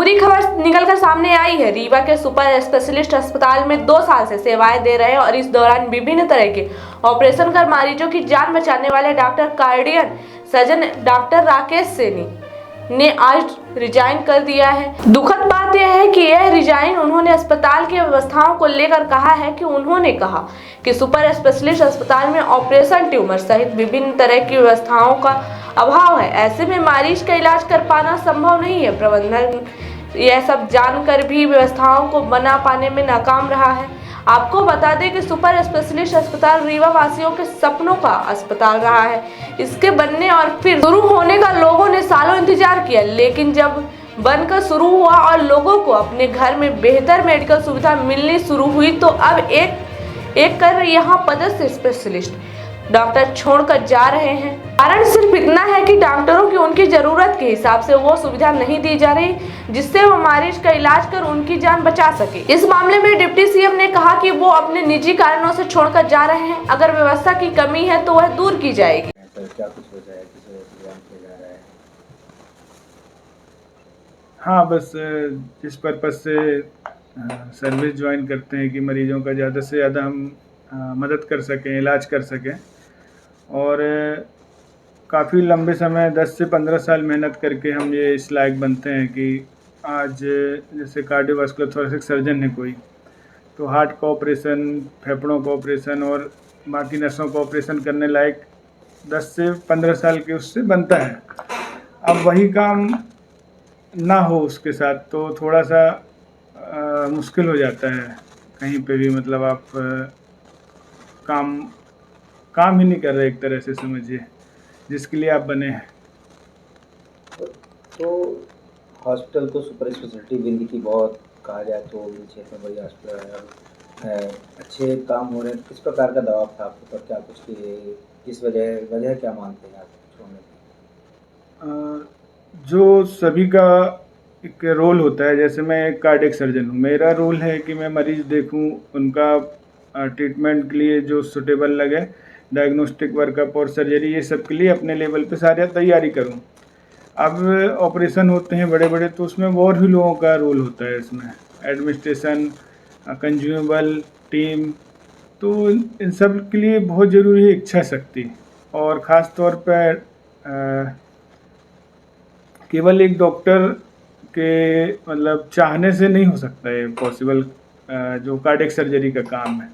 बुरी खबर निकलकर सामने आई है। रीवा के सुपर स्पेशलिस्ट अस्पताल में 2 साल से सेवाएं दे रहे और इस दौरान विभिन्न तरह के ऑपरेशन कर मरीजों की जान बचाने वाले doctor cardiac surgeon doctor Rakesh Saini ने आज रिजाइन कर दिया है। दुखद बात यह है कि यह रिजाइन उन्होंने अस्पताल की व्यवस्थाओं को लेकर कहा है कि उन्होंने कहा कि सुपर स्पेशलिस्ट अस्पताल में ऑपरेशन, ट्यूमर सहित विभिन्न तरह की व्यवस्थाओं का अभाव है। ऐसे में मरीज का इलाज कर पाना संभव नहीं है। प्रबंधन यह सब जानकर भी व्यवस्थाओं को बना पाने में नाकाम रहा है। आपको बता दें कि सुपर स्पेशलिस्ट अस्पताल रीवा वासियों के सपनों का अस्पताल रहा है। इसके बनने और फिर शुरू होने का लोगों ने सालों इंतजार किया, लेकिन जब बनकर शुरू हुआ और लोगों को अपने घर में बेहतर मेडिकल सुविधा मिलनी शुरू हुई तो अब एक कर यहाँ पदस्थ स्पेशलिस्ट डॉक्टर छोड़कर जा रहे हैं। कारण सिर्फ इतना है कि डॉक्टरों की उनकी जरूरत के हिसाब से वो सुविधा नहीं दी जा रही जिससे वो मरीज का इलाज कर उनकी जान बचा सके। इस मामले में डिप्टी सीएम ने कहा कि वो अपने निजी कारणों से छोड़कर जा रहे हैं। अगर व्यवस्था की कमी है तो वह दूर की जाएगी। क्या कुछ हो जाए, किस वजह से एग्जाम किया जा रहा है? हाँ, बस जिस पर्पज़ से सर्विस ज्वाइन करते हैं कि मरीजों का ज़्यादा से ज़्यादा हम मदद कर सकें, इलाज कर सकें। और काफ़ी लंबे समय 10 से 15 साल मेहनत करके हम ये इस लायक बनते हैं कि आज जैसे कार्डियोवास्कुलर थोरेसिक सर्जन है कोई, तो हार्ट का ऑपरेशन, फेफड़ों का ऑपरेशन और बाकी नसों का ऑपरेशन करने लायक 10 से 15 साल के उससे बनता है। अब वही काम ना हो उसके साथ तो थोड़ा सा मुश्किल हो जाता है कहीं पे भी। मतलब आप काम ही नहीं कर रहे एक तरह से, समझिए, जिसके लिए आप बने हैं। तो हॉस्पिटल को सुपर स्पेशलिटी विंग की बहुत कहा जाए तो क्षेत्र में बड़ी हॉस्पिटल है, अच्छे काम हो रहे हैं। किस प्रकार का दबाव था आपके पर, क्या कुछ किस वजह क्या मानते हैं आप छोड़ने की? जो सभी का एक रोल होता है, जैसे मैं एक कार्डियक सर्जन हूँ, मेरा रोल है कि मैं मरीज़ देखूँ, उनका ट्रीटमेंट के लिए जो सूटेबल लगे, डायग्नोस्टिक वर्कअप और सर्जरी, ये सब के लिए अपने लेवल पे सारी तैयारी करूँ। अब ऑपरेशन होते हैं बड़े बड़े तो उसमें और भी लोगों का रोल होता है, इसमें एडमिनिस्ट्रेशन, कंज्यूमेबल, टीम, तो इन सब के लिए बहुत ज़रूरी है इच्छा शक्ति। और ख़ास तौर पर केवल एक डॉक्टर के मतलब चाहने से नहीं हो सकता है पॉसिबल। जो कार्डियक सर्जरी का काम है,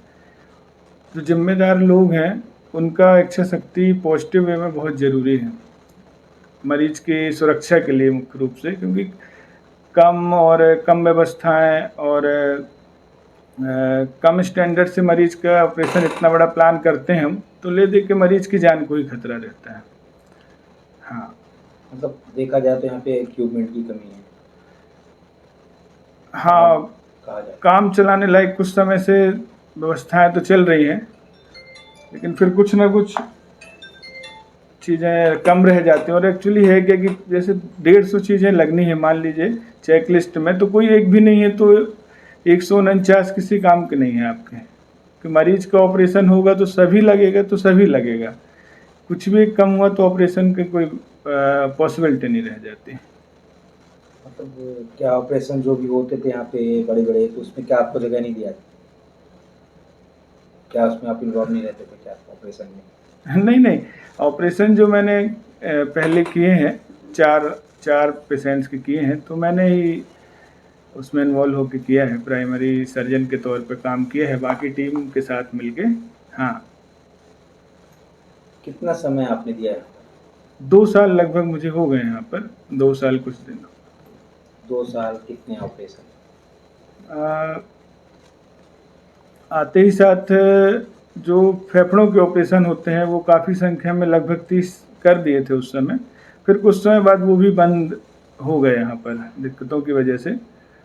जो जिम्मेदार लोग हैं उनका इच्छा शक्ति पॉजिटिव वे में बहुत ज़रूरी है मरीज की सुरक्षा के लिए, मुख्य रूप से, क्योंकि कम व्यवस्थाएं और कम स्टैंडर्ड से मरीज का ऑपरेशन इतना बड़ा प्लान करते हैं हम, तो ले दे के मरीज की जान को ही खतरा रहता है। हाँ, मतलब देखा जाए तो यहाँ पे इक्विपमेंट की कमी है। हाँ, कहा जाए काम चलाने लायक कुछ समय से व्यवस्थाएं तो चल रही हैं, लेकिन फिर कुछ ना कुछ चीज़ें कम रह जाती हैं। और एक्चुअली है क्या कि जैसे 150 चीज़ें लगनी है, मान लीजिए चेक लिस्ट में, तो कोई एक भी नहीं है तो 149 किसी काम के नहीं है आपके। कि मरीज का ऑपरेशन होगा तो सभी लगेगा, तो सभी लगेगा। कुछ भी कम हुआ तो ऑपरेशन की कोई पॉसिबिलिटी नहीं रह जाती। मतलब क्या ऑपरेशन जो भी होते थे यहाँ पे बड़े बड़े, तो उसमें क्या आपको जगह नहीं दिया? क्या उसमें आप इन्वॉल्व नहीं रहते थे क्या ऑपरेशन में? नहीं, ऑपरेशन जो मैंने पहले किए हैं, चार पेशेंट्स के किए हैं, तो मैंने ही उसमें इन्वॉल्व होकर किया है, प्राइमरी सर्जन के तौर पे काम किया है, बाकी टीम के साथ मिलके। हाँ। कितना समय आपने दिया है? 2 साल लगभग मुझे हो गए यहाँ पर, 2 साल कुछ दिन। 2 साल कितने ऑपरेशन? आते ही साथ जो फेफड़ों के ऑपरेशन होते हैं वो काफ़ी संख्या में, लगभग 30 कर दिए थे उस समय। फिर कुछ समय बाद वो भी बंद हो गए यहाँ पर दिक्कतों की वजह से।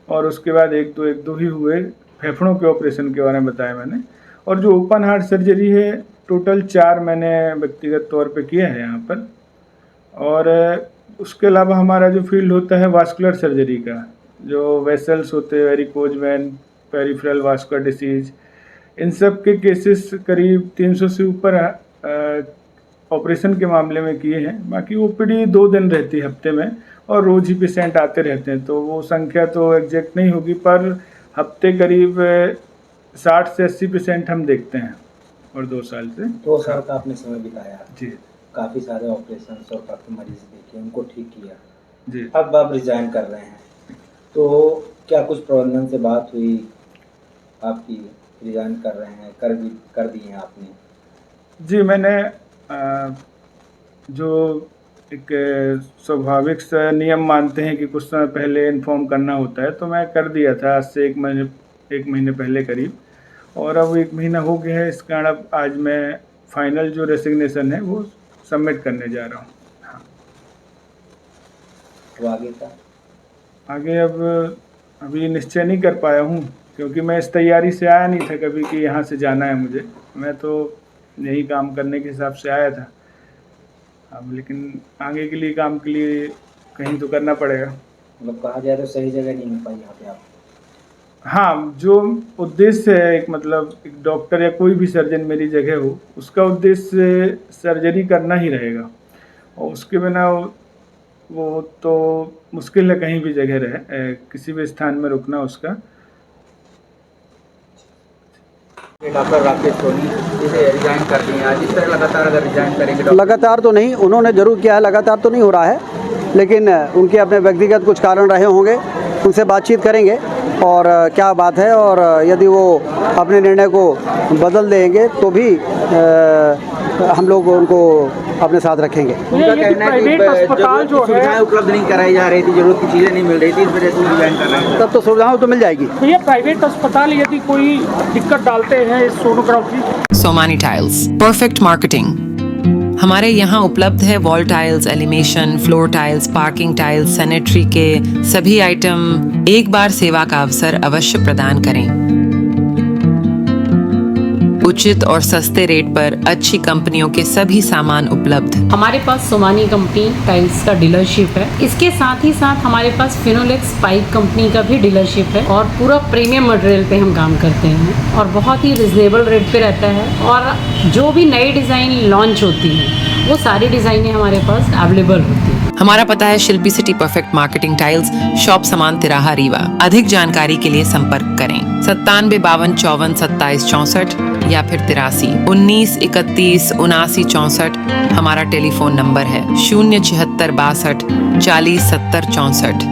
और उसके बाद एक दो ही हुए। फेफड़ों के ऑपरेशन के बारे में बताया मैंने। और जो ओपन हार्ट सर्जरी है, टोटल 4 मैंने व्यक्तिगत तौर पे किया है यहाँ पर। और उसके अलावा हमारा जो फील्ड होता है वास्कुलर सर्जरी का, जो वेसल्स होते हैं, varicose vein, peripheral vascular disease, इन सब के केसेस करीब 300 से ऊपर ऑपरेशन के मामले में किए हैं। बाकी ओपीडी 2 दिन रहती है हफ्ते में, और रोज़ ही पेशेंट आते रहते हैं, तो वो संख्या तो एग्जैक्ट नहीं होगी, पर हफ्ते करीब 60 से 80 पेशेंट हम देखते हैं। और 2 साल से 2 साल का आपने समय बिताया, जी काफ़ी सारे ऑपरेशन और काफ़ी मरीज देखे, उनको ठीक किया, जी। अब आप रिजाइन कर रहे हैं, तो क्या कुछ प्रबंधन से बात हुई आपकी? रिजाइन कर रहे हैं, कर दी है आपने? जी, मैंने जो एक स्वाभाविक सा नियम मानते हैं कि कुछ समय पहले इन्फॉर्म करना होता है, तो मैं कर दिया था आज से 1 महीने पहले करीब, और अब 1 महीना हो गया है। इस कारण अब आज मैं फाइनल जो रेसिग्नेशन है वो सबमिट करने जा रहा हूँ। हाँ, तो आगे का आगे अब अभी निश्चय नहीं कर पाया हूँ, क्योंकि मैं इस तैयारी से आया नहीं था कभी कि यहाँ से जाना है मुझे। मैं तो यही काम करने के हिसाब से आया था, अब लेकिन आगे के लिए काम के लिए कहीं तो करना पड़ेगा। मतलब कहा जाए तो सही जगह नहीं मिल पाई यहाँ पे आप? हाँ, जो उद्देश्य है एक मतलब एक डॉक्टर या कोई भी सर्जन मेरी जगह हो, उसका उद्देश्य सर्जरी करना ही रहेगा, और उसके बिना वो तो मुश्किल है कहीं भी जगह रहे, किसी भी स्थान में रुकना उसका। डॉक्टर राकेश सोनी जिसे रिजाइन कर दिए आज, इस तरह लगातार अगर रिजाइन करेंगे डॉक्टर? लगातार तो नहीं, उन्होंने ज़रूर किया है, लगातार तो नहीं हो रहा है, लेकिन उनके अपने व्यक्तिगत कुछ कारण रहे होंगे, उनसे बातचीत करेंगे और क्या बात है, और यदि वो अपने निर्णय को बदल देंगे तो भी हम लोग उनको अपने साथ रखेंगे। उनका कहना है कि जरूरत की सुविधाएं उपलब्ध नहीं कराई जा रही थी, जरूरत की चीज़ें नहीं मिल रही थी, इस वजह से वो रिजाइन कर रहे हैं। तब तो सुविधाएं तो मिल जाएगी। भैया प्राइवेट अस्पताल यदि कोई दिक्कत डालते हैं इस sonography. Somany tiles, perfect marketing. हमारे यहाँ उपलब्ध है wall tiles, elevation, floor tiles, parking tiles, sanitary के सभी आइटम। एक बार सेवा का अवसर अवश्य प्रदान करें। उचित और सस्ते रेट पर अच्छी कंपनियों के सभी सामान उपलब्ध। हमारे पास सोमानी कंपनी टाइल्स का डीलरशिप है। इसके साथ ही साथ हमारे पास फिनोलेक्स पाइप कंपनी का भी डीलरशिप है, और पूरा प्रीमियम मटेरियल पे हम काम करते हैं और बहुत ही रिजनेबल रेट पे रहता है। और जो भी नई डिज़ाइन लॉन्च होती है वो सारी डिज़ाइनें हमारे पास अवेलेबल होती है। हमारा पता है Shilpi city perfect marketing tiles, shop Samaan तिराहा रीवा। अधिक जानकारी के लिए संपर्क करें 97 52 54 27 64 या फिर 83 19 31 79 64। हमारा टेलीफोन नंबर है 076 62 40 70 64।